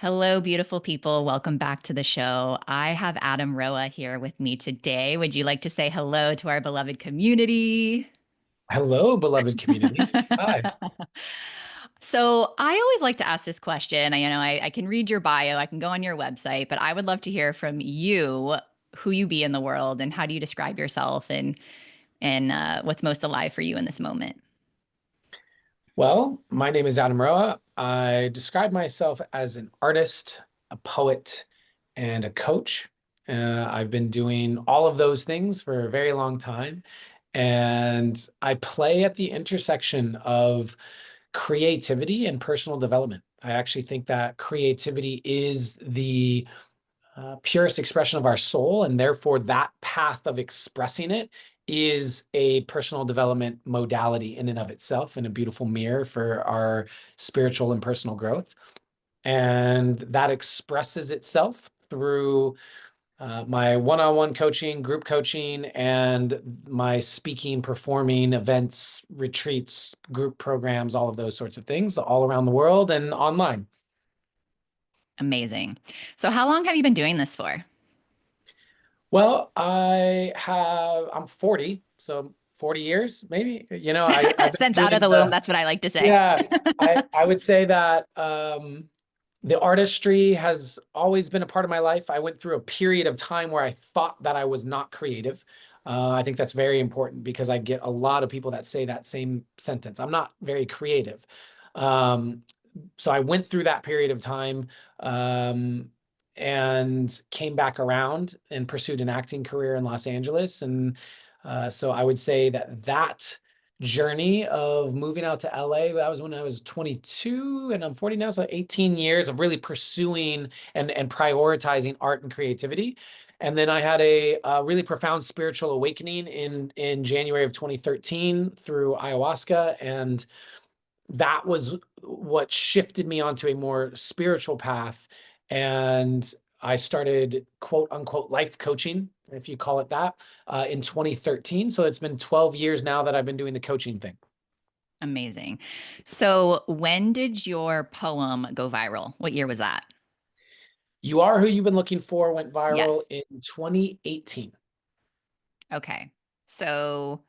Hello, beautiful people. Welcome back to the show. I have Adam Roa here with me today. Would you like to say hello to our beloved community? Hello, beloved community. Hi. So, I always like to ask this question. I can read your bio, I can go on your website, but I would love to hear from you who you be in the world and how do you describe yourself and what's most alive for you in this moment. Well, my name is Adam Roa. I describe myself as an artist, a poet, and a coach. I've been doing all of those things for a very long time. And I play at the intersection of creativity and personal development. I actually think that creativity is the purest expression of our soul, and therefore that path of expressing it is a personal development modality in and of itself, and a beautiful mirror for our spiritual and personal growth. And that expresses itself through my one-on-one coaching, group coaching, and my speaking, performing, events, retreats, group programs, all of those sorts of things all around the world and online. Amazing. So, how long have you been doing this for? Well, I'm 40, so 40 years, maybe. I've been Since out of doing the womb, that's what I like to say. yeah, I would say that the artistry has always been a part of my life. I went through a period of time where I thought that I was not creative. I think that's very important because I get a lot of people that say that same sentence. I'm not very creative. Um, so I went through that period of time and came back around and pursued an acting career in Los Angeles. And so I would say that journey of moving out to LA, that was when I was 22 and I'm 40 now. So 18 years of really pursuing and prioritizing art and creativity. And then I had a really profound spiritual awakening in January of 2013 through ayahuasca. And that was what shifted me onto a more spiritual path. And I started quote unquote life coaching, if you call it that, in 2013. So it's been 12 years now that I've been doing the coaching thing. Amazing. So, when did your poem go viral? What year was that? You Are Who You've Been Looking For went viral Yes. in 2018. Okay. So,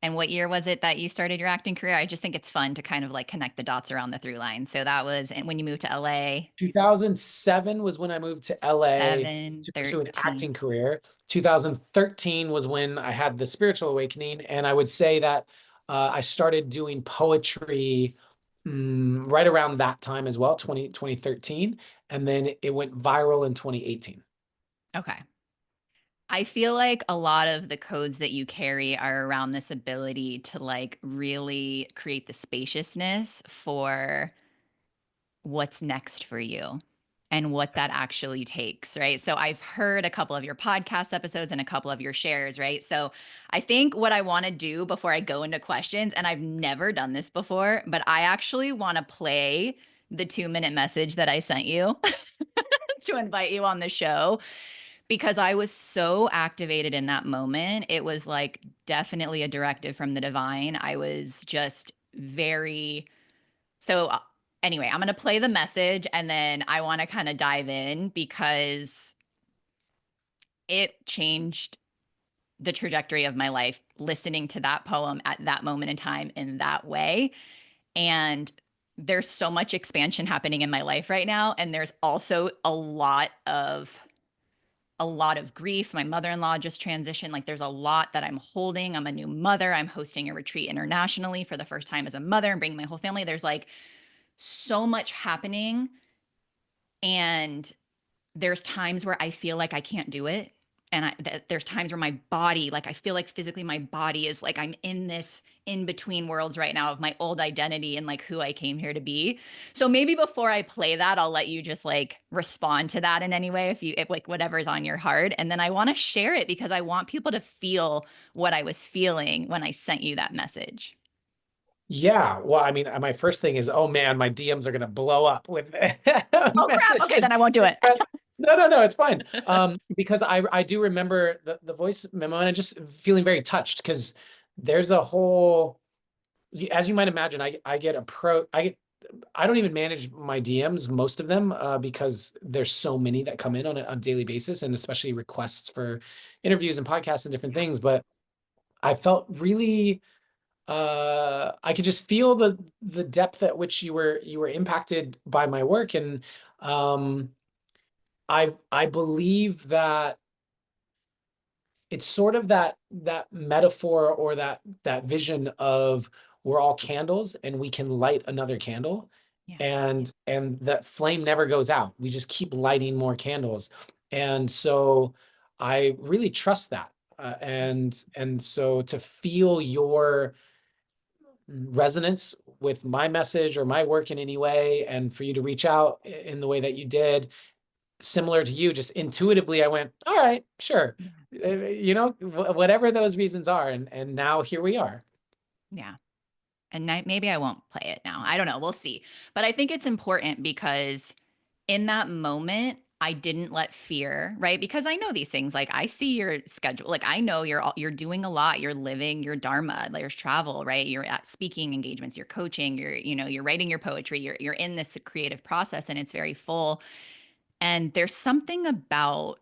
and what year was it that you started your acting career? I just think it's fun to kind of like connect the dots around the through line. So that was and when you moved to LA, 2007 was when I moved to LA seven, to pursue an 13. acting career. 2013 was when I had the spiritual awakening. And I would say that I started doing poetry right around that time as well, 2013. And then it went viral in 2018. Okay. I feel like a lot of the codes that you carry are around this ability to like really create the spaciousness for what's next for you and what that actually takes, right? So I've heard a couple of your podcast episodes and a couple of your shares, right? So I think what I want to do before I go into questions, and I've never done this before, but I actually want to play the 2 minute message that I sent you to invite you on the show because I was so activated in that moment. It was like definitely a directive from the divine. I was just very so anyway, I'm going to play the message and then I want to kind of dive in because it changed the trajectory of my life listening to that poem at that moment in time in that way. And there's so much expansion happening in my life right now and there's also a lot of grief. My mother-in-law just transitioned. Like there's a lot that I'm holding. I'm a new mother. I'm hosting a retreat internationally for the first time as a mother and bringing my whole family. There's like so much happening and there's times where I feel like I can't do it. And there's times where my body, like I feel like physically my body is like I'm in this in between worlds right now of my old identity and like who I came here to be. So maybe before I play that, I'll let you just like respond to that in any way if like whatever's on your heart. And then I want to share it because I want people to feel what I was feeling when I sent you that message. Yeah. Well, I mean, my first thing is, oh man, my DMs are going to blow up with Oh crap. Okay, messages. then I won't do it. No, no, no, it's fine. Because I do remember the voice memo and I just feeling very touched because there's a whole, as you might imagine, I get I don't even manage my DMs, most of them, because there's so many that come in on a daily basis, and especially requests for interviews and podcasts and different Yeah. things. But I felt really, I could just feel the depth at which you were impacted by my work. And um, I believe that it's sort of that metaphor, or that vision of, we're all candles and we can light another candle, Yeah. and that flame never goes out. We just keep lighting more candles. And so I really trust that. And so to feel your resonance with my message or my work in any way, and for you to reach out in the way that you did, similar to you, just intuitively, I went, all right, sure. Yeah. Whatever those reasons are. And now here we are. Yeah. And maybe I won't play it now. I don't know. We'll see. But I think it's important because in that moment, I didn't let fear, right? Because I know these things. Like I see your schedule. Like I know you're doing a lot. You're living your dharma. There's travel, right? You're at speaking engagements. You're coaching. You're writing your poetry. You're in this creative process, and it's very full. And there's something about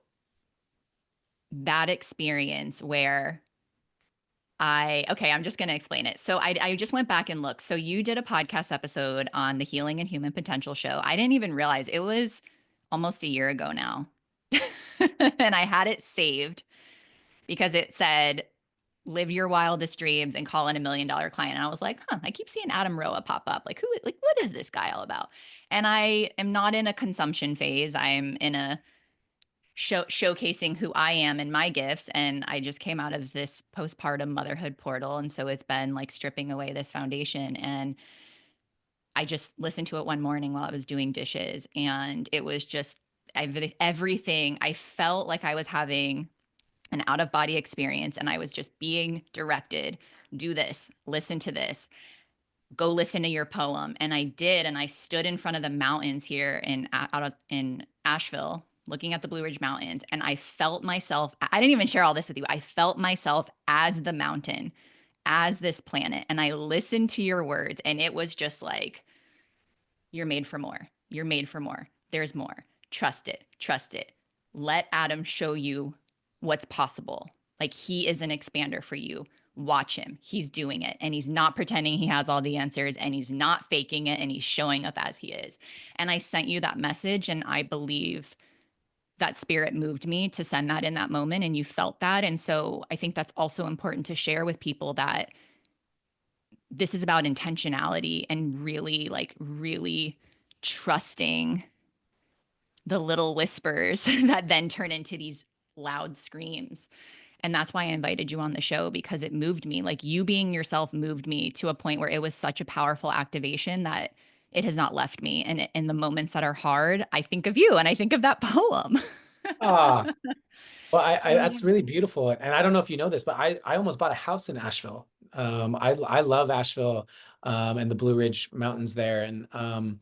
that experience where I'm just going to explain it. So I just went back and looked. So you did a podcast episode on the Healing and Human Potential show. I didn't even realize it was almost a year ago now. And I had it saved because it said, live your wildest dreams and call in $1 million client. And I was like, huh, I keep seeing Adam Roa pop up. Like, what is this guy all about? And I am not in a consumption phase. I'm in a showcasing who I am and my gifts. And I just came out of this postpartum motherhood portal. And so it's been like stripping away this foundation. And I just listened to it one morning while I was doing dishes. And it was just everything. I felt like I was having an out of body experience, and I was just being directed, do this, listen to this, go listen to your poem. And I did. And I stood in front of the mountains here in Asheville, looking at the Blue Ridge Mountains. And I felt myself, I didn't even share all this with you. I felt myself as the mountain, as this planet. And I listened to your words. And it was just like, you're made for more. You're made for more. There's more. Trust it. Trust it. Let Adam show you what's possible. Like he is an expander for you. Watch him. He's doing it. And he's not pretending he has all the answers, and he's not faking it, and he's showing up as he is. And I sent you that message, and I believe that spirit moved me to send that in that moment, and you felt that. And so I think that's also important to share with people, that this is about intentionality and really, like, really trusting the little whispers that then turn into these loud screams. And that's why I invited you on the show, because it moved me. Like you being yourself moved me to a point where it was such a powerful activation that it has not left me. And in the moments that are hard, I think of you and I think of that poem. Ah, well, So yeah. that's really beautiful. And I don't know if you know this, but I almost bought a house in Asheville. I love Asheville, and the Blue Ridge Mountains there. And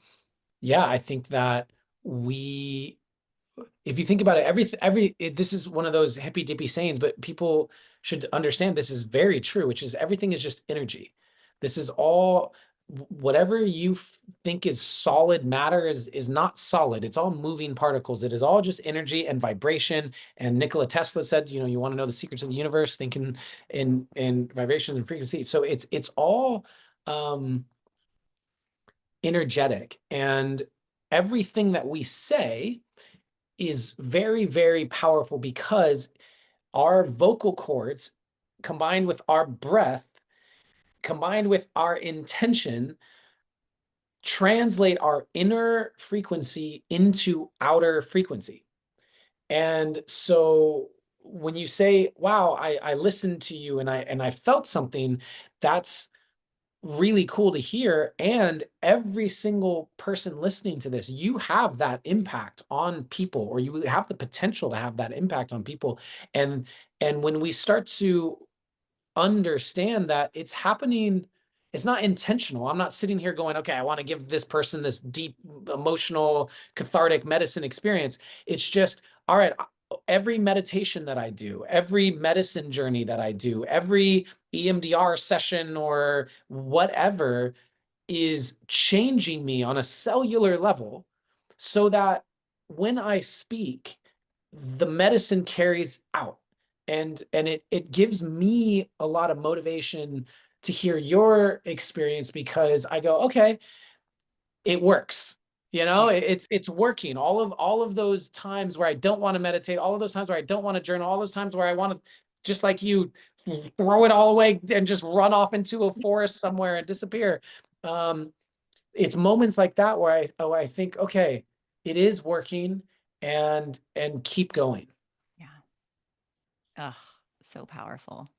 yeah, I think that we if you think about it, this is one of those hippy dippy sayings, but people should understand this is very true, which is everything is just energy. This is all, whatever you think is solid matter is not solid. It's all moving particles. It is all just energy and vibration. And Nikola Tesla said, you want to know the secrets of the universe, think in vibration and frequency. So it's all um energetic, and everything that we say is very, very powerful, because our vocal cords, combined with our breath, combined with our intention, translate our inner frequency into outer frequency. And so when you say, wow, I listened to you and I felt something, that's really cool to hear. And every single person listening to this, you have that impact on people, or you have the potential to have that impact on people. And when we start to understand that it's happening, it's not intentional. I'm not sitting here going, okay, I want to give this person this deep emotional cathartic medicine experience. It's just, all right, every meditation that I do, every medicine journey that I do, every EMDR session or whatever, is changing me on a cellular level so that when I speak, the medicine carries out. And it gives me a lot of motivation to hear your experience because I go, okay, it works. You know, Yeah. it's working. All of those times where I don't want to meditate, all of those times where I don't want to journal, all those times where I want to, just like you, throw it all away and just run off into a forest somewhere and disappear. Um, it's moments like that where I think, okay, it is working, and keep going. Yeah. Ugh, so powerful.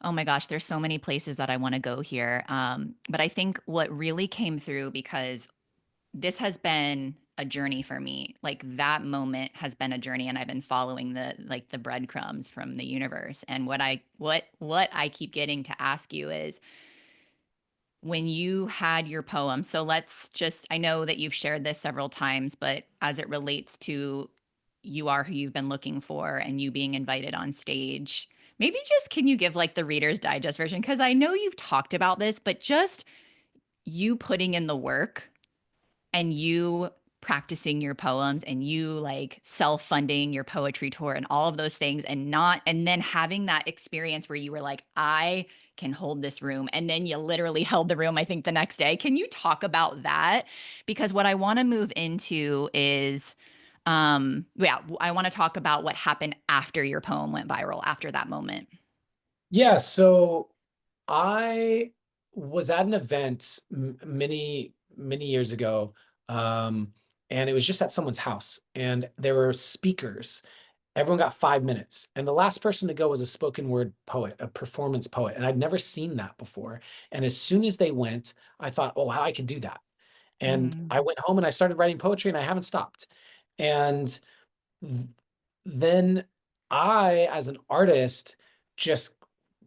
Oh my gosh, there's so many places that I want to go here. But I think what really came through, because this has been a journey for me. Like that moment has been a journey, and I've been following the breadcrumbs from the universe. And what I keep getting to ask you is, when you had your poem, so let's just, I know that you've shared this several times, but as it relates to You Are Who You've Been Looking For and you being invited on stage, maybe just can you give like the Reader's Digest version? Because I know you've talked about this, but just you putting in the work and you practicing your poems and you like self-funding your poetry tour and all of those things, and then having that experience where you were like, I can hold this room, and then you literally held the room, I think, the next day. Can you talk about that? Because what I want to move into is, yeah, I want to talk about what happened after your poem went viral, after that moment. Yeah, so I was at an event many years ago, um, and it was just at someone's house, and there were speakers. Everyone got 5 minutes, and the last person to go was a spoken word poet, a performance poet, and I'd never seen that before. And as soon as they went, I thought, oh, wow, I could do that. And Mm. I went home and I started writing poetry, and I haven't stopped. And th- then I, as an artist, just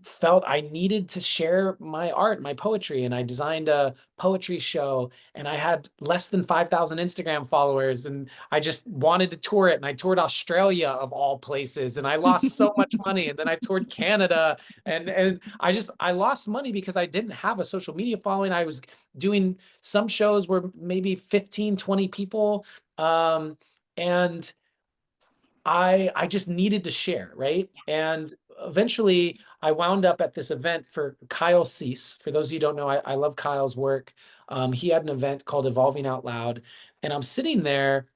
felt I needed to share my art, my poetry, and I designed a poetry show, and I had less than 5,000 Instagram followers, and I just wanted to tour it, and I toured Australia of all places, and I lost so much money, and then I toured Canada, and I lost money because I didn't have a social media following. I was doing some shows where maybe 15, 20 people, and I just needed to share, right? And eventually I wound up at this event for Kyle Cease. For those of you who don't know, I love Kyle's work. He had an event called Evolving Out Loud, and I'm sitting there.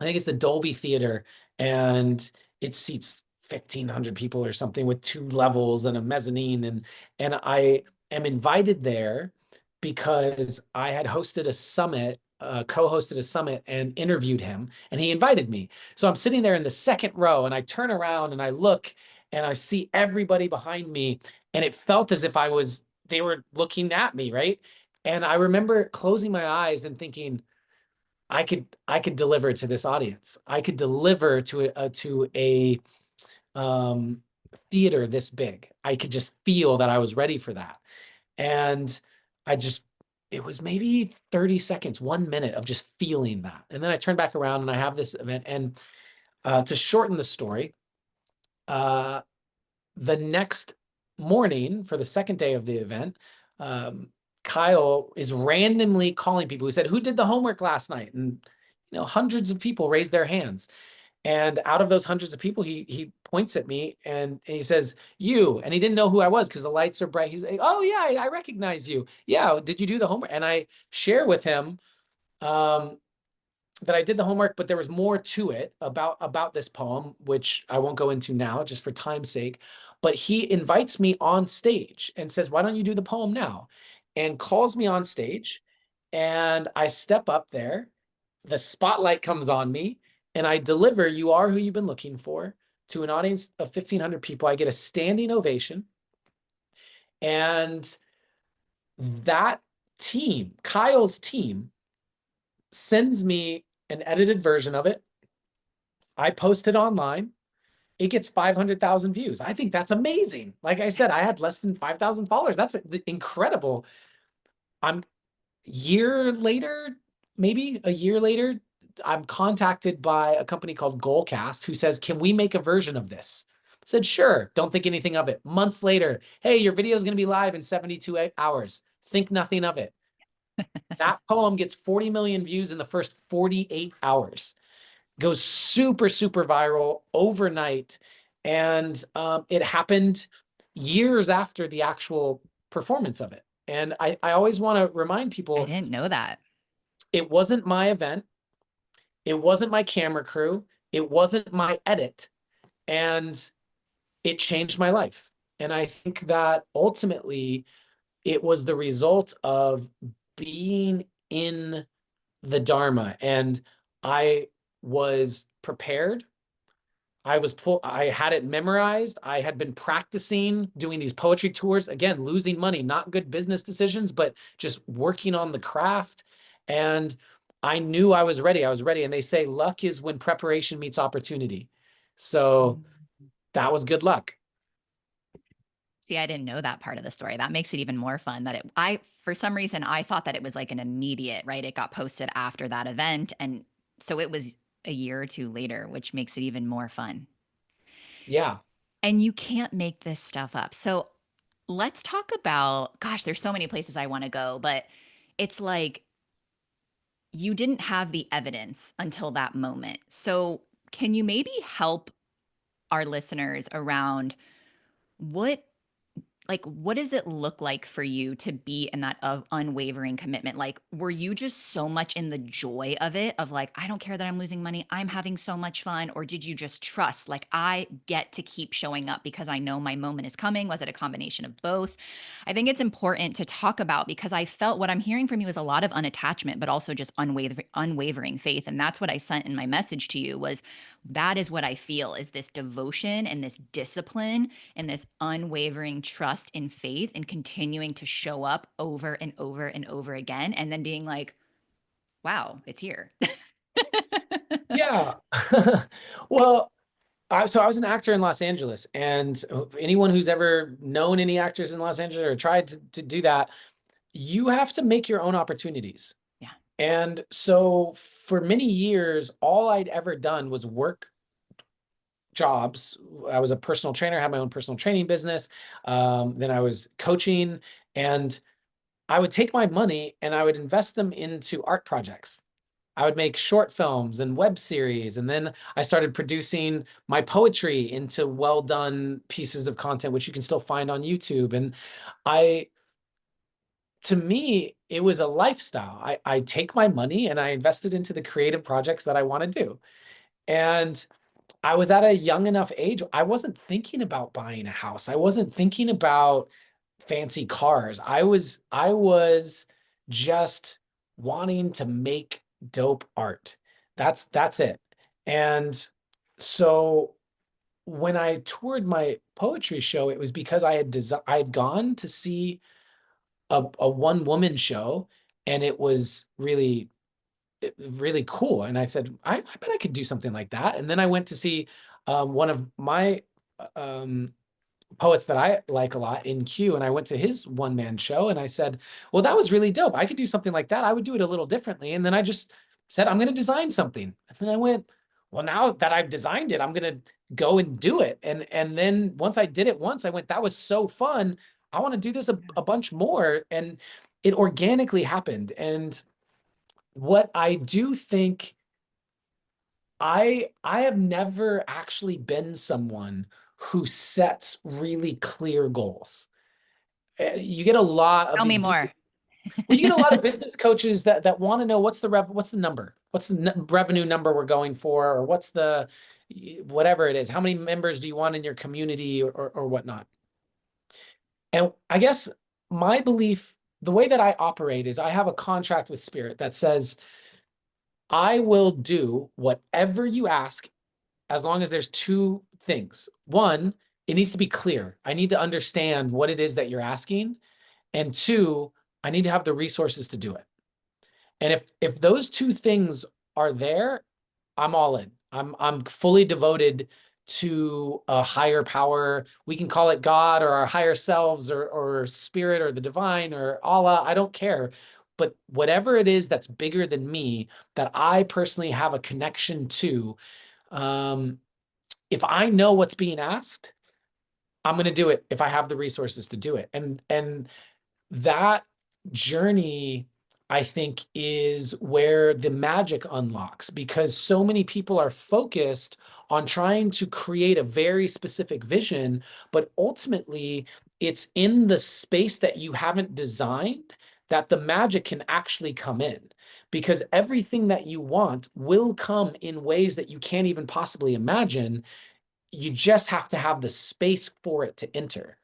I think it's the Dolby Theater, and it seats 1,500 people or something with two levels and a mezzanine. And I am invited there because I had hosted a summit, co-hosted a summit and interviewed him, and he invited me. So I'm sitting there in the second row, and I turn around and I look and I see everybody behind me, and it felt as if they were looking at me, right? And I remember closing my eyes and thinking, I could deliver to this audience. I could deliver to a um, theater this big. I could just feel that I was ready for that. And I just it was maybe 30 seconds, 1 minute of just feeling that. And then I turn back around and I have this event. And to shorten the story, uh, the next morning for the second day of the event, um, Kyle is randomly calling people who said, "Who did the homework last night?" And hundreds of people raised their hands. And out of those hundreds of people, he points at me and he says, "You." And he didn't know who I was because the lights are bright. He's like, "Oh yeah, I recognize you. Yeah, did you do the homework?" And I share with him, um, that I did the homework, but there was more to it about this poem, which I won't go into now, just for time's sake. But he invites me on stage and says, "Why don't you do the poem now?" And calls me on stage, and I step up there. The spotlight comes on me, and I deliver "You Are Who You've Been Looking For" to an audience of 1,500 people. I get a standing ovation, and that team, Kyle's team, sends me an edited version of it. I post it online. It gets 500,000 views. I think that's amazing. Like I said, I had less than 5,000 followers. That's incredible. I'm year later, maybe a year later, I'm contacted by a company called Goalcast who says, "Can we make a version of this?" I said, "Sure." Don't think anything of it. Months later, "Hey, your video is going to be live in 72 hours. Think nothing of it." That poem gets 40 million views in the first 48 hours, goes super, super viral overnight. And it happened years after the actual performance of it. And I always want to remind I people didn't know that. it wasn't my event, it wasn't my camera crew, it wasn't my edit, and it changed my life. And I think that ultimately it was the result of being in the Dharma. And I was prepared. I had it memorized. I had been practicing doing these poetry tours, again, losing money, not good business decisions, but just working on the craft. And I knew I was ready. I was ready. And they say luck is when preparation meets opportunity. So Mm. that was good luck. See, I didn't know that part of the story. That makes it even more fun that I, for some reason, I thought that it was like an immediate, right? It got posted after that event. And so it was a year or two later, which makes it even more fun. Yeah. And you can't make this stuff up. So let's talk about, gosh, there's so many places I want to go, but it's like you didn't have the evidence until that moment. So can you maybe help our listeners around what what does it look like for you to be in that of unwavering commitment? Like, were you just so much in the joy of it, of like, I don't care that I'm losing money, I'm having so much fun? Or did you just trust, like, I get to keep showing up because I know my moment is coming? Was it a combination of both? I think it's important to talk about because I felt what I'm hearing from you is a lot of unattachment, but also just unwavering faith. And that's what I sent in my message to you was that is what I feel is this devotion and this discipline and this unwavering trust and faith and continuing to show up over and over and over again and then being like, wow, it's here. Yeah. Well, so I was an actor in Los Angeles, and anyone who's ever known any actors in Los Angeles or tried to do that, you have to make your own opportunities. Yeah. And so for many years, all I'd ever done was work jobs. I was a personal trainer, had my own personal training business. Then I was coaching, and I would take my money and I would invest them into art projects. I would make short films and web series. And then I started producing my poetry into well done pieces of content, which you can still find on YouTube. And I, to me, it was a lifestyle. I take my money and I invest it into the creative projects that I want to do. And I was at a young enough age, I wasn't thinking about buying a house. I wasn't thinking about fancy cars. I was just wanting to make dope art. That's it. And so when I toured my poetry show, it was because I had gone to see a one woman show, and it was really cool. And I said, I bet I could do something like that. And then I went to see one of my um, poets that I like a lot in Q, and I went to his one man show, and I said, well, that was really dope. I could do something like that. I would do it a little differently. And then I just said, I'm going to design something. And then I went, well, now that I've designed it, I'm going to go and do it. And then once I did it once, I went, that was so fun. I want to do this a bunch more. And it organically happened. And what I do think I have never actually been someone who sets really clear goals. You get a lot of Tell me these more. well, you get a lot of business coaches that want to know what's the number? What's the revenue number we're going for, or what's the whatever it is. How many members do you want in your community or whatnot? And I guess my belief, the way that I operate is I have a contract with Spirit that says I will do whatever you ask as long as there's two things. One, it needs to be clear. I need to understand what it is that you're asking. And two, I need to have the resources to do it. And if those two things are there, I'm all in. I'm fully devoted to a higher power. We can call it God or our higher selves or spirit or the divine or Allah. I don't care. But whatever it is that's bigger than me, that I personally have a connection to, um, if I know what's being asked, I'm going to do it if I have the resources to do it. And that journey I think, is where the magic unlocks, because so many people are focused on trying to create a very specific vision, but ultimately it's in the space that you haven't designed that the magic can actually come in, because everything that you want will come in ways that you can't even possibly imagine. You just have to have the space for it to enter.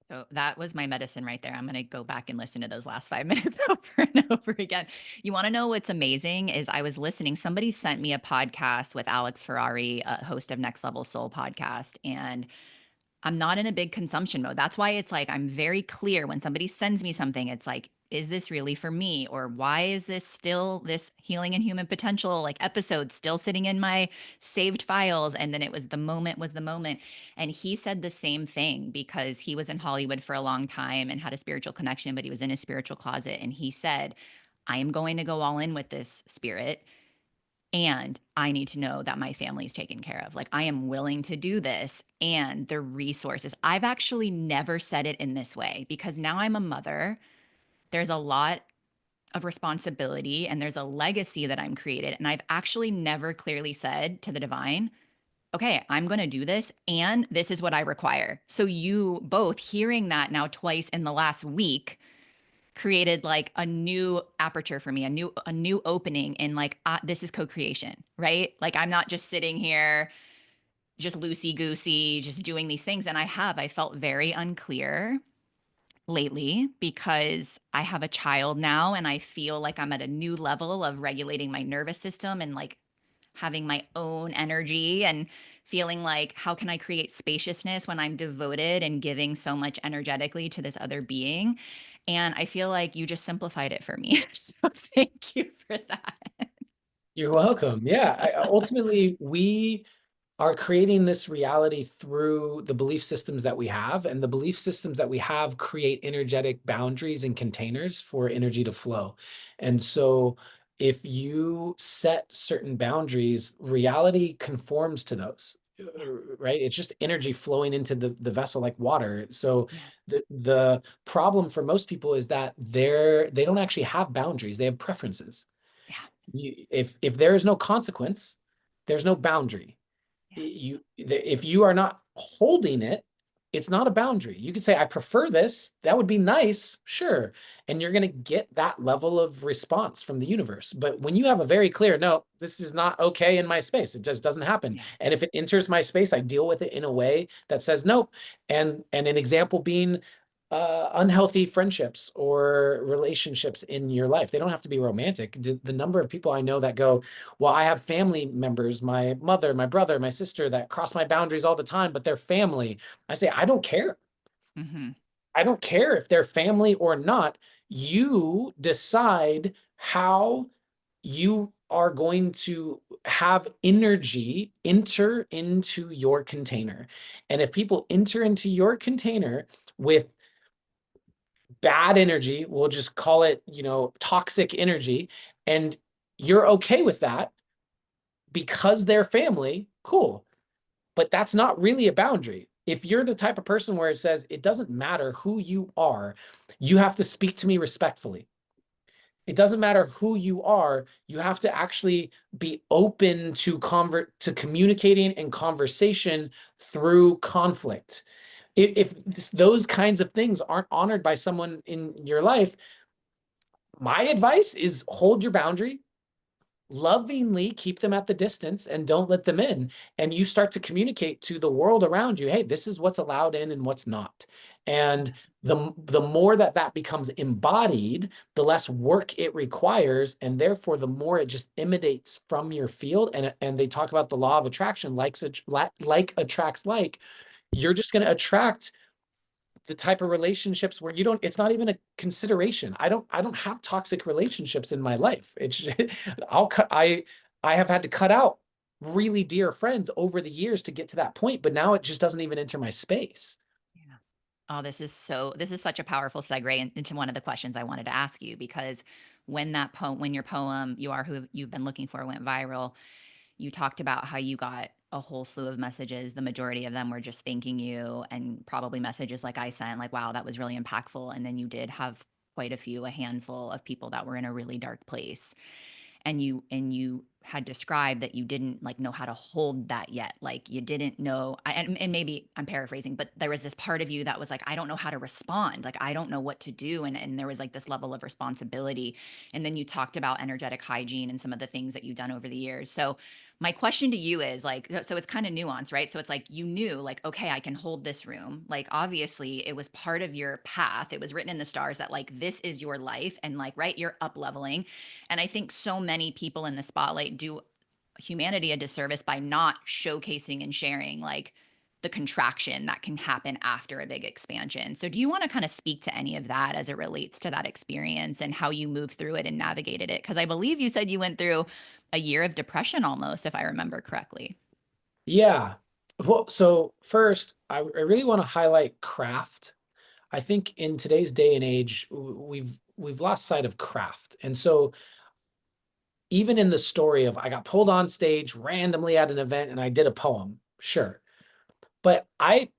So that was my medicine right there. I'm going to go back and listen to those last 5 minutes over and over again. You want to know what's amazing is I was listening. Somebody sent me a podcast with Alex Ferrari, a host of Next Level Soul podcast, and I'm not in a big consumption mode. That's why it's like I'm very clear when somebody sends me something. It's like, is this really for me? Or why is this still this healing and human potential like episode still sitting in my saved files? And then it was the moment was the moment. And he said the same thing because he was in Hollywood for a long time and had a spiritual connection, but he was in a spiritual closet. And he said, I am going to go all in with this spirit, and I need to know that my family is taken care of. Like, I am willing to do this and the resources. I've actually never said it in this way because now I'm a mother. There's a lot of responsibility and there's a legacy that I'm created. And I've actually never clearly said to the divine, okay, I'm going to do this and this is what I require. So, you both hearing that now twice in the last week created like a new aperture for me, a new opening in like this is co-creation, right? Like I'm not just sitting here just loosey goosey just doing these things, and I felt very unclear lately because I have a child now and I feel like I'm at a new level of regulating my nervous system and like having my own energy and feeling like how can I create spaciousness when I'm devoted and giving so much energetically to this other being. And I feel like you just simplified it for me. So thank you for that. You're welcome. Yeah, ultimately, we are creating this reality through the belief systems that we have, and the belief systems that we have create energetic boundaries and containers for energy to flow. And so if you set certain boundaries, reality conforms to those. Yeah. Right? It's just energy flowing into the vessel like water. So Yeah. the problem for most people is that they don't actually have boundaries. They have preferences. Yeah. If there is no consequence, there's no boundary. Yeah. If you are not holding it, it's not a boundary. You could say, I prefer this. That would be nice, sure. And you're going to get that level of response from the universe. But when you have a very clear, no, this is not okay in my space, it just doesn't happen. Yeah. And if it enters my space, I deal with it in a way that says nope. And an example being unhealthy friendships or relationships in your life. They don't have to be romantic. The number of people I know that go, well, I have family members, my mother, my brother, my sister, that cross my boundaries all the time, but they're family. I say, I don't care. Mm-hmm. I don't care if they're family or not. You decide how you are going to have energy enter into your container. And if people enter into your container with bad energy, we'll just call it, toxic energy, and you're okay with that because they're family, cool. But that's not really a boundary. If you're the type of person where it says, it doesn't matter who you are, you have to speak to me respectfully. It doesn't matter who you are, you have to actually be open to communicating and conversation through conflict. If those kinds of things aren't honored by someone in your life, my advice is hold your boundary, lovingly keep them at the distance and don't let them in. And you start to communicate to the world around you, hey, this is what's allowed in and what's not. And the more that that becomes embodied, the less work it requires. And therefore, the more it just emanates from your field. And they talk about the law of attraction, like attracts like. You're just going to attract the type of relationships where it's not even a consideration. I don't have toxic relationships in my life. It's I have had to cut out really dear friends over the years to get to that point, but now it just doesn't even enter my space. Yeah. Oh, this is such a powerful segue into one of the questions I wanted to ask you because when your poem You Are Who You've Been Looking For went viral, you talked about how you got a whole slew of messages. The majority of them were just thanking you, and probably messages like I sent, like, wow, that was really impactful. And then you did have quite a handful of people that were in a really dark place, and you had described that you didn't like know how to hold that yet, like you didn't know, and maybe I'm paraphrasing, but there was this part of you that was like, I don't know how to respond, like I don't know what to do, and there was like this level of responsibility. And then you talked about energetic hygiene and some of the things that you've done over the years. So my question to you is like, so it's kind of nuanced, right? So it's like you knew like, okay, I can hold this room, like obviously it was part of your path, it was written in the stars that like this is your life, and like right, you're up leveling. And I think so many people in the spotlight do humanity a disservice by not showcasing and sharing like the contraction that can happen after a big expansion. So, do you want to kind of speak to any of that as it relates to that experience and how you moved through it and navigated it? Because I believe you said you went through a year of depression almost, if I remember correctly. Yeah. Well, so first, I really want to highlight craft. I think in today's day and age, we've lost sight of craft. And so even in the story of I got pulled on stage randomly at an event and I did a poem, sure. But I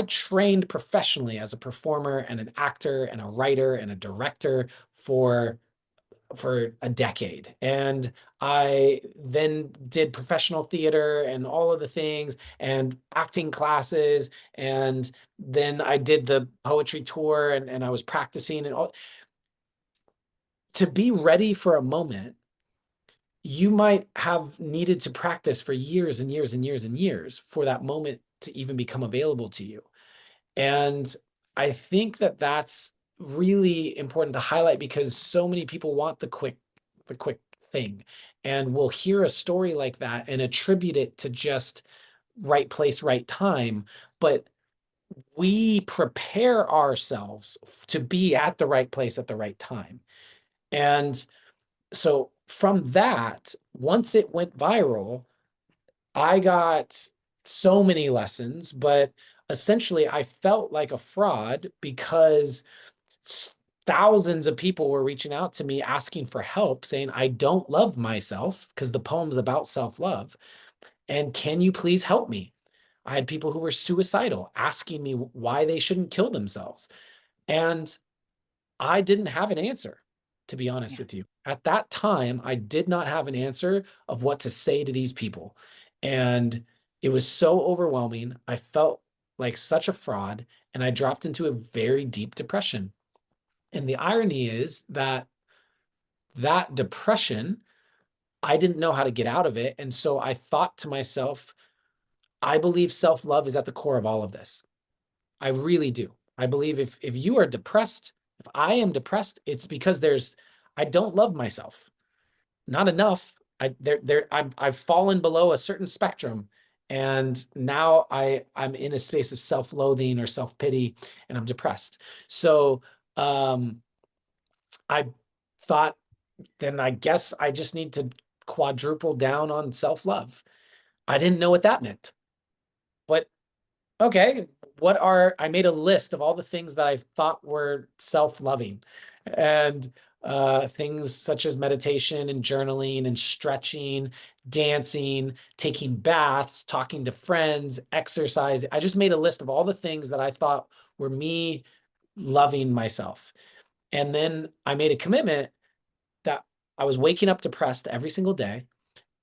trained professionally as a performer and an actor and a writer and a director for a decade. And I then did professional theater and all of the things and acting classes. And then I did the poetry tour and I was practicing and all. To be ready for a moment, you might have needed to practice for years and years and years and years for that moment to even become available to you. And I think that that's really important to highlight because so many people want the quick thing and will hear a story like that and attribute it to just right place, right time. But we prepare ourselves to be at the right place at the right time. And so from that, once it went viral, I got so many lessons, but essentially I felt like a fraud because thousands of people were reaching out to me asking for help, saying, I don't love myself because the poem's about self-love. And can you please help me? I had people who were suicidal asking me why they shouldn't kill themselves. And I didn't have an answer, to be honest Yeah. with you. At that time, I did not have an answer of what to say to these people. And it was so overwhelming. I felt like such a fraud, and I dropped into a very deep depression. And the irony is that that depression, I didn't know how to get out of it. And so I thought to myself, I believe self-love is at the core of all of this. I really do. I believe if you are depressed, if I am depressed, it's because I don't love myself. Not enough. I've fallen below a certain spectrum, and now I'm in a space of self-loathing or self-pity, and I'm depressed. So um, I thought, then I guess I just need to quadruple down on self-love. I didn't know what that meant, but okay, I made a list of all the things that I thought were self-loving, and things such as meditation and journaling and stretching, dancing, taking baths, talking to friends, exercise. I just made a list of all the things that I thought were me loving myself. And then I made a commitment that I was waking up depressed every single day.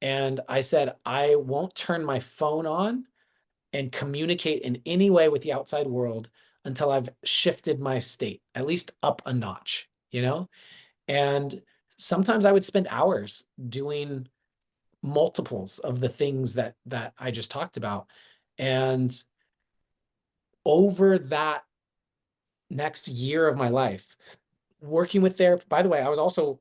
And I said, I won't turn my phone on and communicate in any way with the outside world until I've shifted my state, at least up a notch, you know? And sometimes I would spend hours doing multiples of the things that I just talked about. And over that next year of my life, working with therapy, by the way, I was also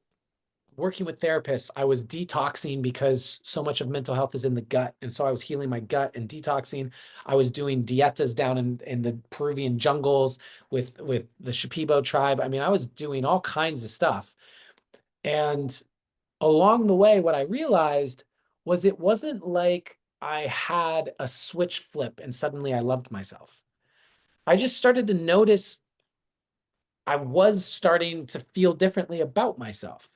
working with therapists. I was detoxing because so much of mental health is in the gut. And so I was healing my gut and detoxing. I was doing dietas down in the Peruvian jungles with the Shipibo tribe. I mean, I was doing all kinds of stuff. And along the way, what I realized was it wasn't like I had a switch flip and suddenly I loved myself. I just started to notice I was starting to feel differently about myself.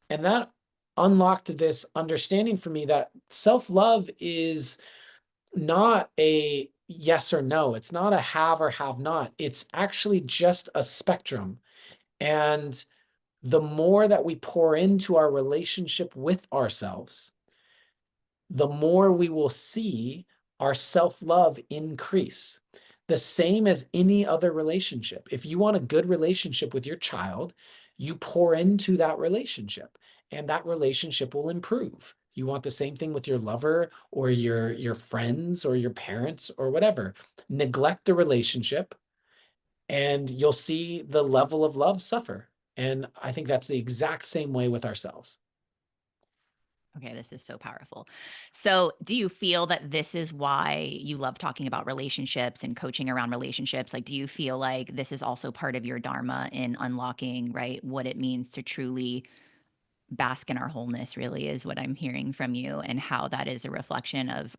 And that unlocked this understanding for me that self-love is not a yes or no. It's not a have or have not. It's actually just a spectrum. And the more that we pour into our relationship with ourselves, the more we will see our self-love increase. The same as any other relationship. If you want a good relationship with your child, you pour into that relationship and that relationship will improve. You want the same thing with your lover or your friends or your parents or whatever. Neglect the relationship and you'll see the level of love suffer. And I think that's the exact same way with ourselves. Okay, this is so powerful. So, do you feel that this is why you love talking about relationships and coaching around relationships? Like, do you feel like this is also part of your dharma in unlocking, right, what it means to truly bask in our wholeness, really, is what I'm hearing from you, and how that is a reflection of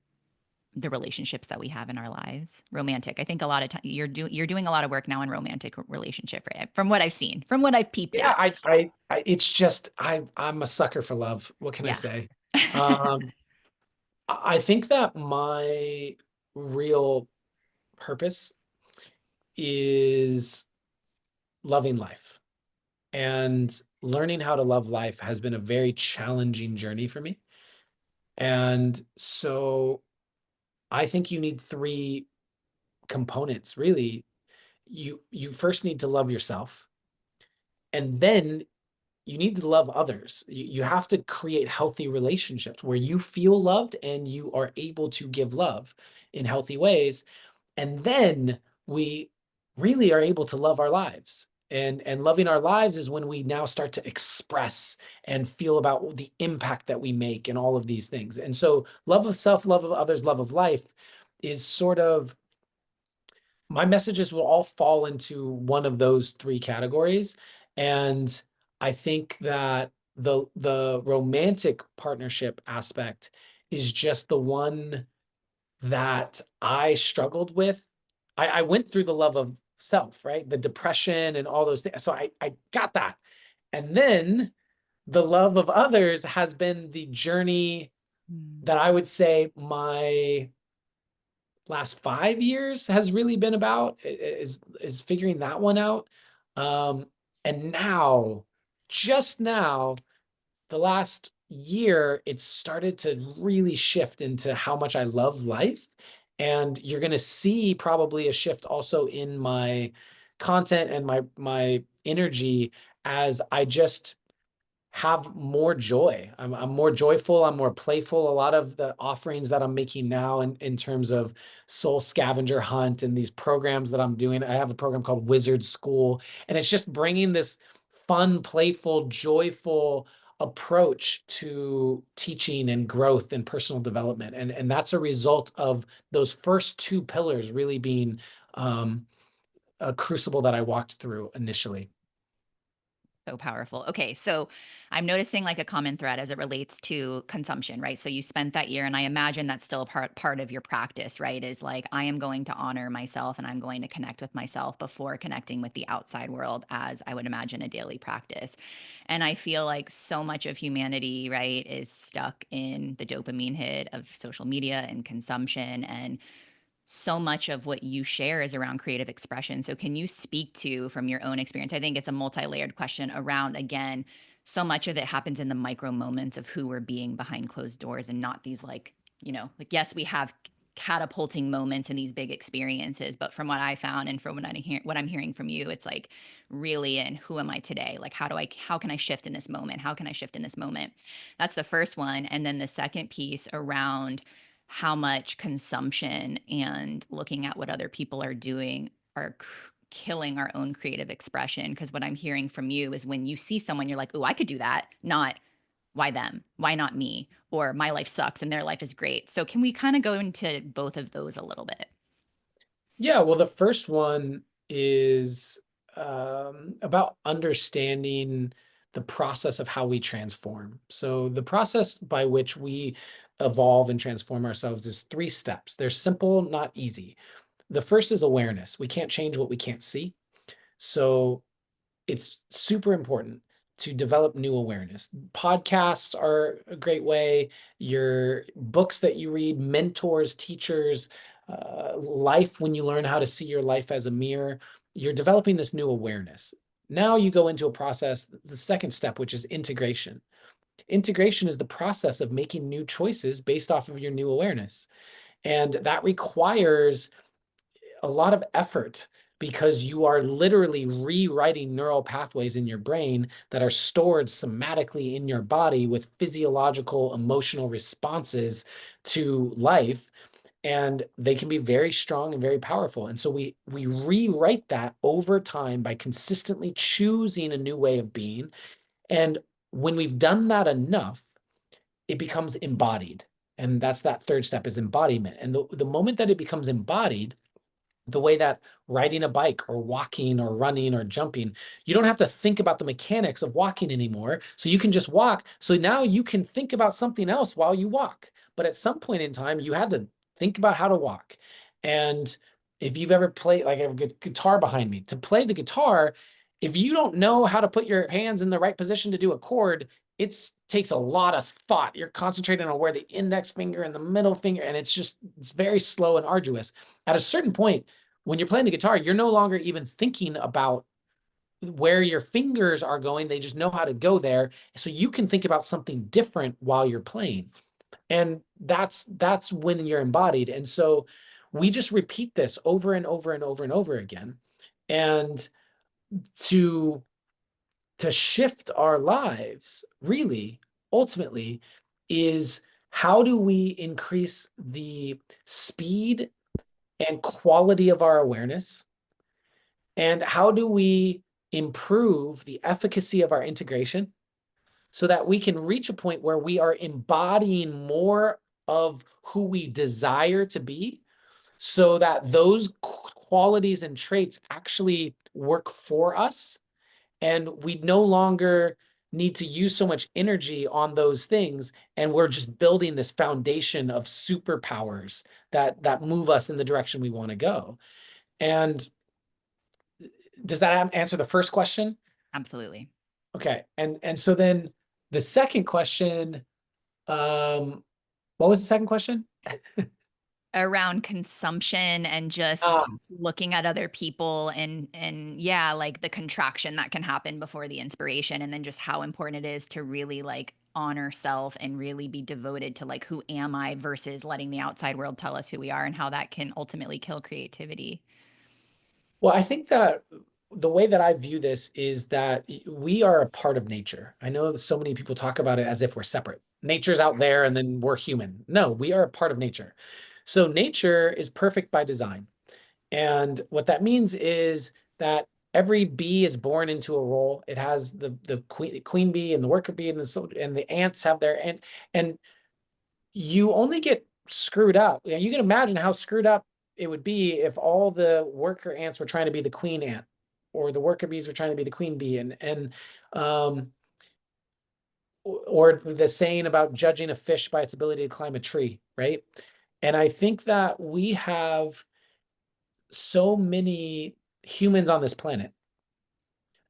the relationships that we have in our lives? Romantic. I think a lot of time you're doing a lot of work now in romantic relationship, right? From what I've seen, from what I've peeped Yeah, at. it's just I'm a sucker for love. What can I Yeah. say? Um, I think that my real purpose is loving life, and learning how to love life has been a very challenging journey for me. And so I think you need three components, really. You first need to love yourself, and then you need to love others. You have to create healthy relationships where you feel loved and you are able to give love in healthy ways. And then we really are able to love our lives. And loving our lives is when we now start to express and feel about the impact that we make and all of these things. And so love of self, love of others, love of life is sort of my messages will all fall into one of those three categories. And I think that the romantic partnership aspect is just the one that I struggled with. I went through the love of self, right? The depression and all those things. So I got that. And then the love of others has been the journey Mm. that I would say my last 5 years has really been about, is figuring that one out. Um, and now, just now, the last year, it's started to really shift into how much I love life. And you're going to see probably a shift also in my content and my energy as I just have more joy. I'm more joyful. I'm more playful. A lot of the offerings that I'm making now in terms of soul scavenger hunt and these programs that I'm doing, I have a program called Wizard School, and it's just bringing this fun, playful, joyful approach to teaching and growth and personal development. And that's a result of those first two pillars really being a crucible that I walked through initially. So powerful. Okay, so I'm noticing like a common thread as it relates to consumption, right? So you spent that year, and I imagine that's still part of your practice, right? Is like I am going to honor myself and I'm going to connect with myself before connecting with the outside world, as I would imagine a daily practice. And I feel like so much of humanity, right, is stuck in the dopamine hit of social media and consumption, and so much of what you share is around creative expression. So, can you speak to, from your own experience? I think it's a multi layered question around, again, so much of it happens in the micro moments of who we're being behind closed doors, and not these, like, like, yes, we have catapulting moments and these big experiences, but from what I found and from what I'm hearing from you, it's like really in who am I today? Like, how can I shift in this moment? How can I shift in this moment? That's the first one. And then the second piece around how much consumption and looking at what other people are doing are killing our own creative expression. Because what I'm hearing from you is when you see someone, you're like, oh, I could do that. Not why them? Why not me? Or my life sucks and their life is great. So, can we kind of go into both of those a little bit? Yeah, well, the first one is about understanding the process of how we transform. So, the process by which we evolve and transform ourselves is three steps. They're simple, not easy. The first is awareness. We can't change what we can't see. So, it's super important to develop new awareness. Podcasts are a great way. Your books that you read, mentors, teachers, life, when you learn how to see your life as a mirror, you're developing this new awareness. Now you go into a process, the second step, which is integration. Integration is the process of making new choices based off of your new awareness. And that requires a lot of effort because you are literally rewriting neural pathways in your brain that are stored somatically in your body with physiological, emotional responses to life. And they can be very strong and very powerful. And so we rewrite that over time by consistently choosing a new way of being. And when we've done that enough, it becomes embodied. And that's that third step is embodiment. And the moment that it becomes embodied, the way that riding a bike or walking or running or jumping, you don't have to think about the mechanics of walking anymore. So you can just walk. So now you can think about something else while you walk. But at some point in time, you had to think about how to walk. And if you've ever played, like I have a good guitar behind me, to play the guitar, if you don't know how to put your hands in the right position to do a chord, it takes a lot of thought. You're concentrating on where the index finger and the middle finger, and it's very slow and arduous. At a certain point, when you're playing the guitar, you're no longer even thinking about where your fingers are going. They just know how to go there. So you can think about something different while you're playing. And that's when you're embodied. And so we just repeat this over and over and over and over again. And to shift our lives, really, ultimately, is how do we increase the speed and quality of our awareness? And how do we improve the efficacy of our integration so that we can reach a point where we are embodying more of who we desire to be so that those qualities and traits actually work for us and we no longer need to use so much energy on those things and we're just building this foundation of superpowers that move us in the direction we want to go. And does that answer the first question? Absolutely. Okay. And so then the second question, um, what was the second question? Around consumption and just Um, looking at other people and yeah, like the contraction that can happen before the inspiration, and then just how important it is to really like honor self and really be devoted to like who am I versus letting the outside world tell us who we are, and how that can ultimately kill creativity. well, I think that the way that I view this is that we are a part of nature. I know that so many people talk about it as if we're separate. Nature's out there and then we're human. No, we are a part of nature. So nature is perfect by design. And what that means is that every bee is born into a role. It has the queen bee and the worker bee and the ants have their and you only get screwed up. You know, you can imagine how screwed up it would be if all the worker ants were trying to be the queen ant, or the worker bees were trying to be the queen bee, um, or the saying about judging a fish by its ability to climb a tree, right? And I think that we have so many humans on this planet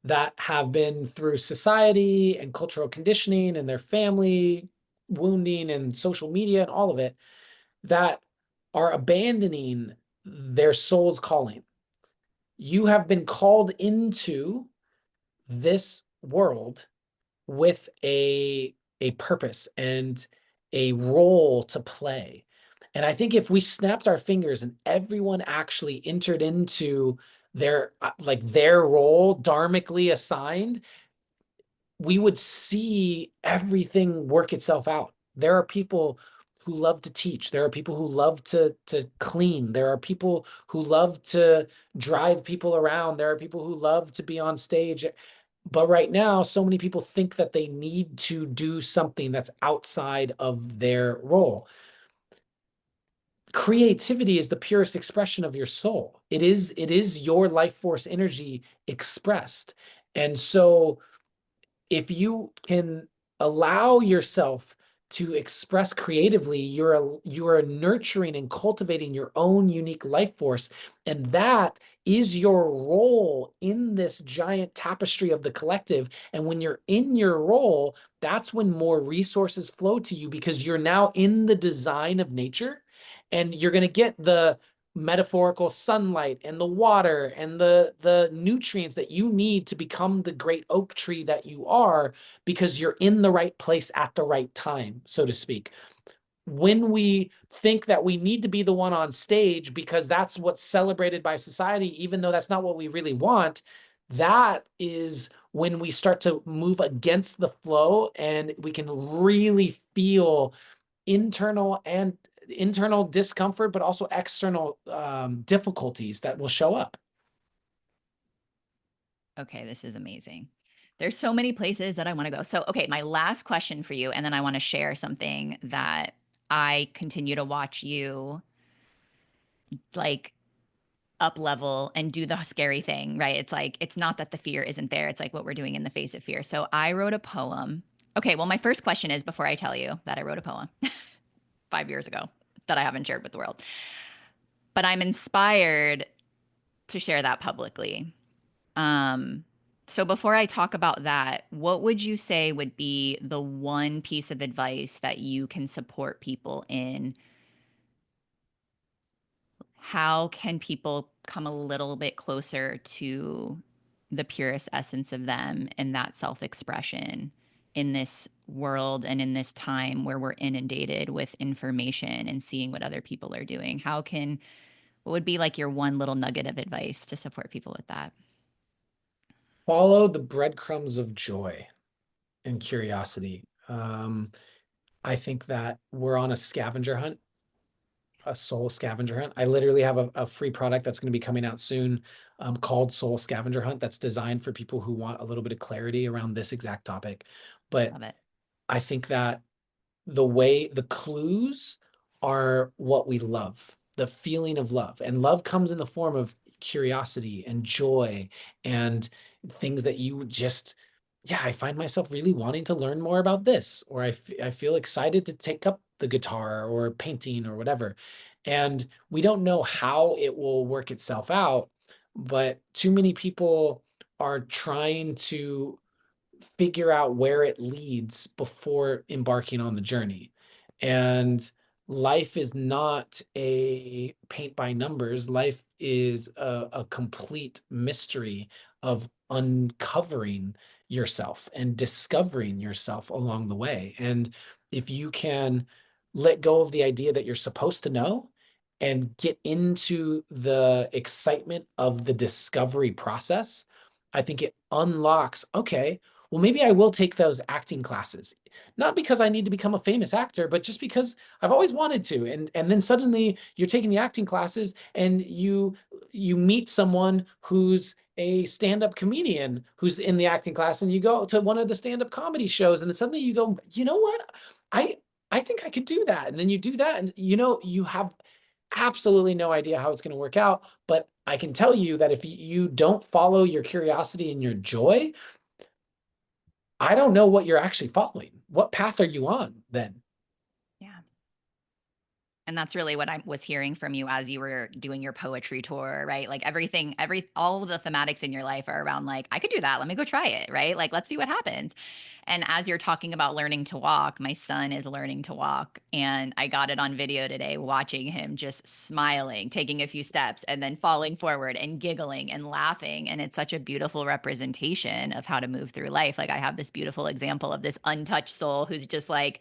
that have been through society and cultural conditioning and their family wounding and social media and all of it that are abandoning their soul's calling. You have been called into this world with a purpose and a role to play. And I think if we snapped our fingers and everyone actually entered into their like their role dharmically assigned, we would see everything work itself out. There are people who love to teach. There are people who love to clean. There are people who love to drive people around. There are people who love to be on stage. But right now, so many people think that they need to do something that's outside of their role. Creativity is the purest expression of your soul. It is your life force energy expressed. And so if you can allow yourself to express creatively, you're nurturing and cultivating your own unique life force, and that is your role in this giant tapestry of the collective. And when you're in your role, that's when more resources flow to you because you're now in the design of nature, and you're going to get metaphorical sunlight and the water and the nutrients that you need to become the great oak tree that you are, because you're in the right place at the right time, so to speak. When we think that we need to be the one on stage because that's what's celebrated by society, even though that's not what we really want, that is when we start to move against the flow, and we can really feel internal discomfort, but also external difficulties that will show up. Okay, this is amazing. There's so many places that I want to go. So, okay, my last question for you, and then I want to share something that I continue to watch you like up level and do the scary thing, right? It's like, it's not that the fear isn't there. It's like what we're doing in the face of fear. So, I wrote a poem. Okay, well, my first question is before I tell you that I wrote a poem 5 years ago that I haven't shared with the world, but I'm inspired to share that publicly. Um, so before I talk about that, what would you say would be the one piece of advice that you can support people in? How can people come a little bit closer to the purest essence of them and that self-expression in this world and in this time where we're inundated with information and seeing what other people are doing? What would be like your one little nugget of advice to support people with that? Follow the breadcrumbs of joy and curiosity. I think that we're on a scavenger hunt, a soul scavenger hunt. I literally have a free product that's going to be coming out soon, called Soul Scavenger Hunt, that's designed for people who want a little bit of clarity around this exact topic. But Love it. I think that the clues are what we love, the feeling of love. And love comes in the form of curiosity and joy and things that you just, yeah, I find myself really wanting to learn more about this, or I feel excited to take up the guitar or painting or whatever. And we don't know how it will work itself out, but too many people are trying to figure out where it leads before embarking on the journey. And life is not a paint by numbers. Life is a complete mystery of uncovering yourself and discovering yourself along the way. And if you can let go of the idea that you're supposed to know and get into the excitement of the discovery process, I think it unlocks, okay, well, maybe I will take those acting classes. Not because I need to become a famous actor, but just because I've always wanted to. And then suddenly you're taking the acting classes and you meet someone who's a stand-up comedian who's in the acting class, and you go to one of the stand-up comedy shows, and then suddenly you go, you know what? I I think I could do that. And then you do that, and you have absolutely no idea how it's going to work out. But I can tell you that if you don't follow your curiosity and your joy, I don't know what you're actually following. What path are you on then? Yeah. And that's really what I was hearing from you as you were doing your poetry tour, right? Like all of the thematics in your life are around like, I could do that. Let me go try it, right? Like, let's see what happens. And as you're talking about learning to walk, my son is learning to walk. And I got it on video today, watching him just smiling, taking a few steps, and then falling forward and giggling and laughing. And it's such a beautiful representation of how to move through life. Like, I have this beautiful example of this untouched soul who's just like,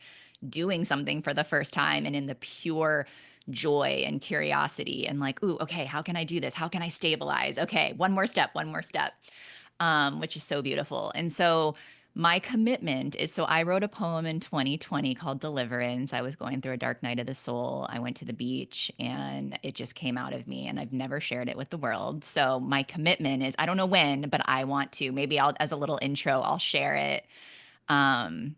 doing something for the first time and in the pure joy and curiosity and like, ooh, okay, how can I do this? How can I stabilize? Okay, one more step, which is so beautiful. And so my commitment is, so I wrote a poem in 2020 called Deliverance. I was going through a dark night of the soul. I went to the beach and it just came out of me, and I've never shared it with the world. So my commitment is, I don't know when, but I want to. Maybe I'll, as a little intro, I'll share it. Um,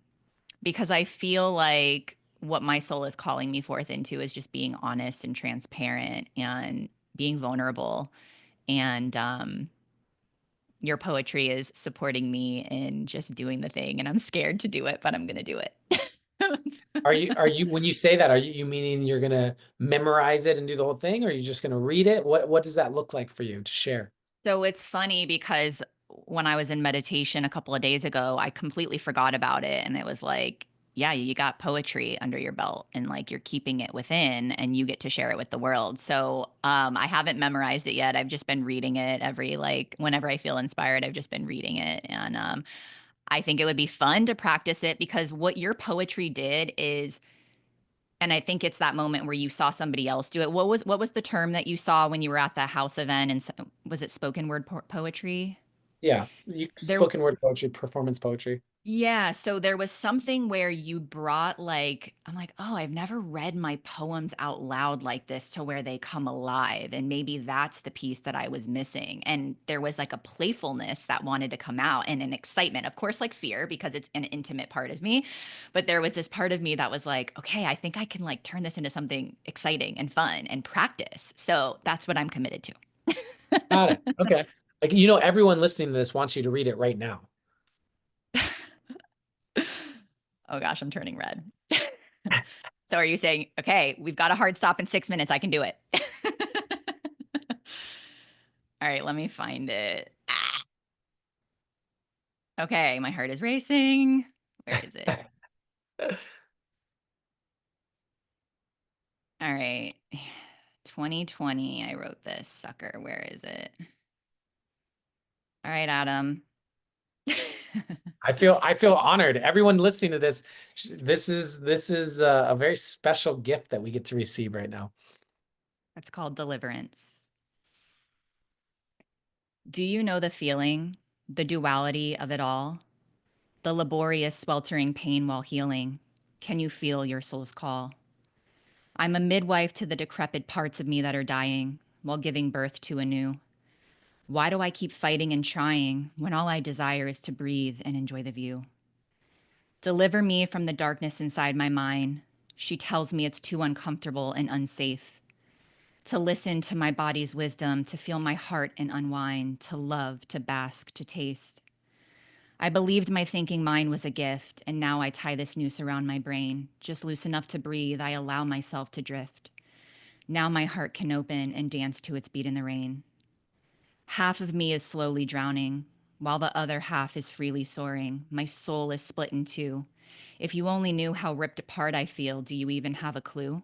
because I feel like what my soul is calling me forth into is just being honest and transparent and being vulnerable. And your poetry is supporting me in just doing the thing. And I'm scared to do it, but I'm going to do it. Are you when you say that, are you meaning you're gonna memorize it and do the whole thing, or are you just gonna read it? What does that look like for you to share? So it's funny because when I was in meditation a couple of days ago, I completely forgot about it. And it was like, yeah, you got poetry under your belt and like you're keeping it within and you get to share it with the world. So, I haven't memorized it yet. I've just been reading it every like whenever I feel inspired, I've just been reading it. And I think it would be fun to practice it because what your poetry did is, and I think it's that moment where you saw somebody else do it. What was the term that you saw when you were at the house event? And was it spoken word poetry? Yeah, you There, spoken word poetry, performance poetry. yeah, so there was something where you brought like, I'm like, oh, I've never read my poems out loud like this to where they come alive. And maybe that's the piece that I was missing. And there was like a playfulness that wanted to come out and an excitement, of course, like fear, because it's an intimate part of me. But there was this part of me that was like, okay, I think I can like turn this into something exciting and fun and practice. So that's what I'm committed to. Got it. Okay. Like, everyone listening to this wants you to read it right now. Oh gosh, I'm turning red. So are you saying, okay, we've got a hard stop in 6 minutes. I can do it. All right, let me find it. Ah, okay, my heart is racing. Where is it? All right. 2020, I wrote this sucker. Where is it? All right, Adam. I feel honored. Everyone listening to this, this is a very special gift that we get to receive right now. It's called Deliverance. Do you know the feeling, the duality of it all? The laborious, sweltering pain while healing. Can you feel your soul's call? I'm a midwife to the decrepit parts of me that are dying while giving birth to a new. Why do I keep fighting and trying when all I desire is to breathe and enjoy the view? Deliver me from the darkness inside my mind. She tells me it's too uncomfortable and unsafe. To listen to my body's wisdom, to feel my heart and unwind, to love, to bask, to taste. I believed my thinking mind was a gift, and now I tie this noose around my brain. Just loose enough to breathe, I allow myself to drift. Now my heart can open and dance to its beat in the rain. Half of me is slowly drowning, while the other half is freely soaring. My soul is split in two. If you only knew how ripped apart I feel, do you even have a clue?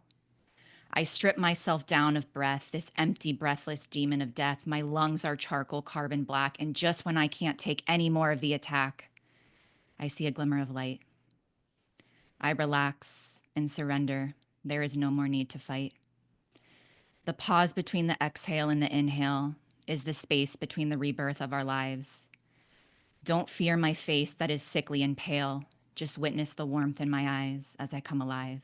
I strip myself down of breath, this empty, breathless demon of death. My lungs are charcoal carbon black, and just when I can't take any more of the attack, I see a glimmer of light. I relax and surrender. There is no more need to fight. The pause between the exhale and the inhale is the space between the rebirth of our lives. Don't fear my face that is sickly and pale. Just witness the warmth in my eyes as I come alive.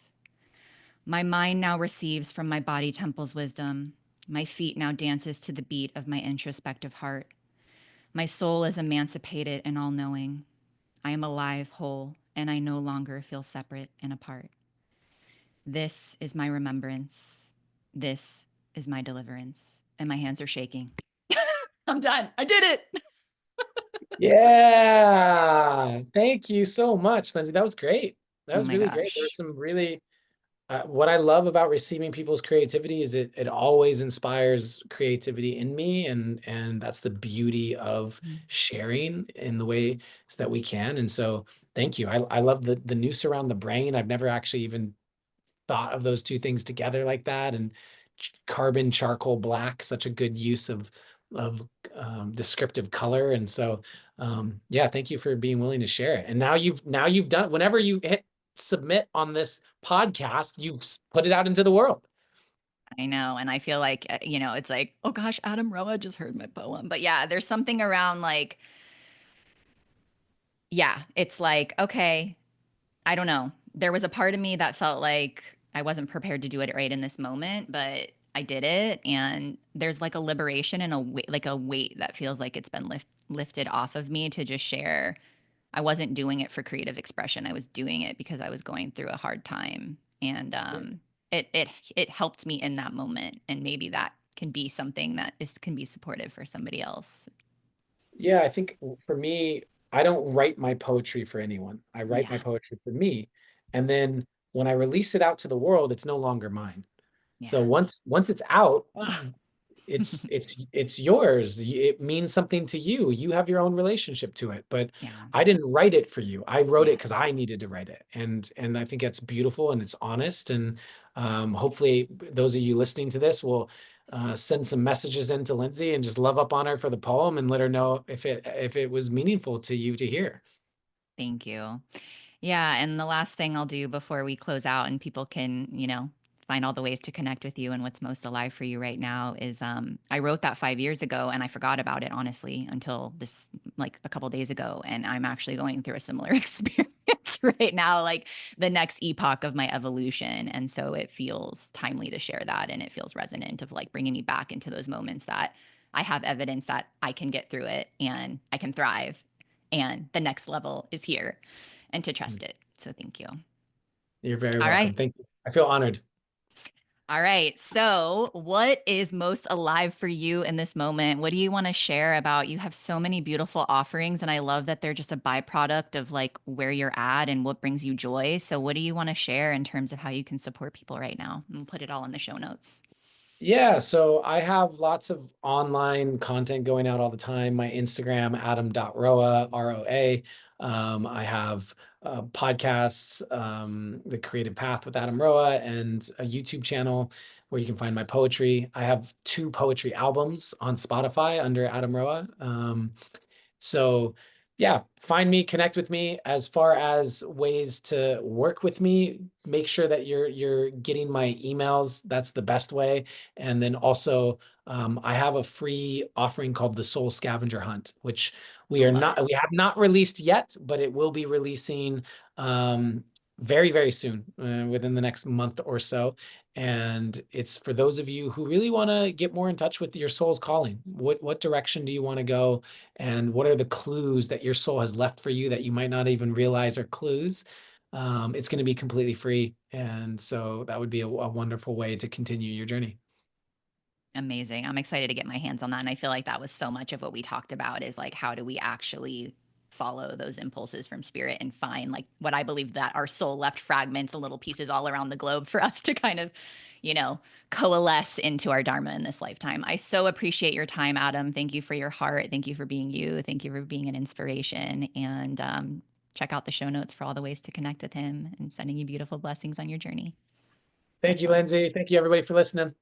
My mind now receives from my body temple's wisdom. My feet now dances to the beat of my introspective heart. My soul is emancipated and all knowing. I am alive, whole, and I no longer feel separate and apart. This is my remembrance. This is my deliverance. And my hands are shaking. I'm done. I did it. Yeah. Thank you so much, Lindsay. That was great. That Oh was my really great. There were gosh. some really what I love about receiving people's creativity is it always inspires creativity in me, and that's the beauty of sharing in the ways that we can. And so, thank you. I love the noose around the brain. I've never actually even thought of those two things together like that. And carbon charcoal black, such a good use of descriptive color. And so, yeah, thank you for being willing to share it. And now you've done. Whenever you hit submit on this podcast, you've put it out into the world. I know. And I feel like, it's like, oh gosh, Adam Roa just heard my poem. But yeah, there's something around like, yeah, it's like, okay, I don't know. There was a part of me that felt like I wasn't prepared to do it right in this moment, but I did it. And there's like a liberation and a weight that feels like it's been lifted off of me to just share. I wasn't doing it for creative expression. I was doing it because I was going through a hard time. And it helped me in that moment. And maybe that can be something that can be supportive for somebody else. Yeah, I think for me, I don't write my poetry for anyone. I write my Yeah. poetry for me. And then when I release it out to the world, it's no longer mine. So Yeah. once it's out, it's yours. It means something to you. You have your own relationship to it. But Yeah. I didn't write it for you. I wrote it Yeah. because I needed to write it. And I think that's beautiful and it's honest. And hopefully those of you listening to this will send some messages in to Lindsay and just love up on her for the poem and let her know if it was meaningful to you to hear. Thank you. Yeah, and the last thing I'll do before we close out and people can, find all the ways to connect with you and what's most alive for you right now is I wrote that 5 years ago and I forgot about it honestly until this like a couple days ago. And I'm actually going through a similar experience right now, like the next epoch of my evolution. And so it feels timely to share that. And it feels resonant of like bringing me back into those moments that I have evidence that I can get through it and I can thrive and the next level is here and to trust it. So thank you. You're very All welcome. right. Thank you. I feel honored. All right. So, what is most alive for you in this moment? What do you want to share about? You have so many beautiful offerings, and I love that they're just a byproduct of like where you're at and what brings you joy. So, what do you want to share in terms of how you can support people right now? And we'll put it all in the show notes. Yeah, so I have lots of online content going out all the time. My Instagram, adam.roa, ROA. I have podcasts, The Creative Path with Adam Roa, and a YouTube channel where you can find my poetry. I have two poetry albums on Spotify under Adam Roa. So yeah, find me, connect with me. As far as ways to work with me, make sure that you're getting my emails. That's the best way. And then also, I have a free offering called the Soul Scavenger Hunt, which Love it. we have not released yet, but it will be releasing very, very soon, within the next month or so. And it's for those of you who really want to get more in touch with your soul's calling. What direction do you want to go? And what are the clues that your soul has left for you that you might not even realize are clues? It's going to be completely free. And so that would be a wonderful way to continue your journey. Amazing. I'm excited to get my hands on that. And I feel like that was so much of what we talked about is like, how do we actually follow those impulses from spirit and find like what I believe that our soul left fragments and little pieces all around the globe for us to kind of, coalesce into our dharma in this lifetime. I so appreciate your time, Adam. Thank you for your heart. Thank you for being you. Thank you for being an inspiration. And check out the show notes for all the ways to connect with him and sending you beautiful blessings on your journey. Thank Much you, love. Lindsay. Thank you, everybody, for listening.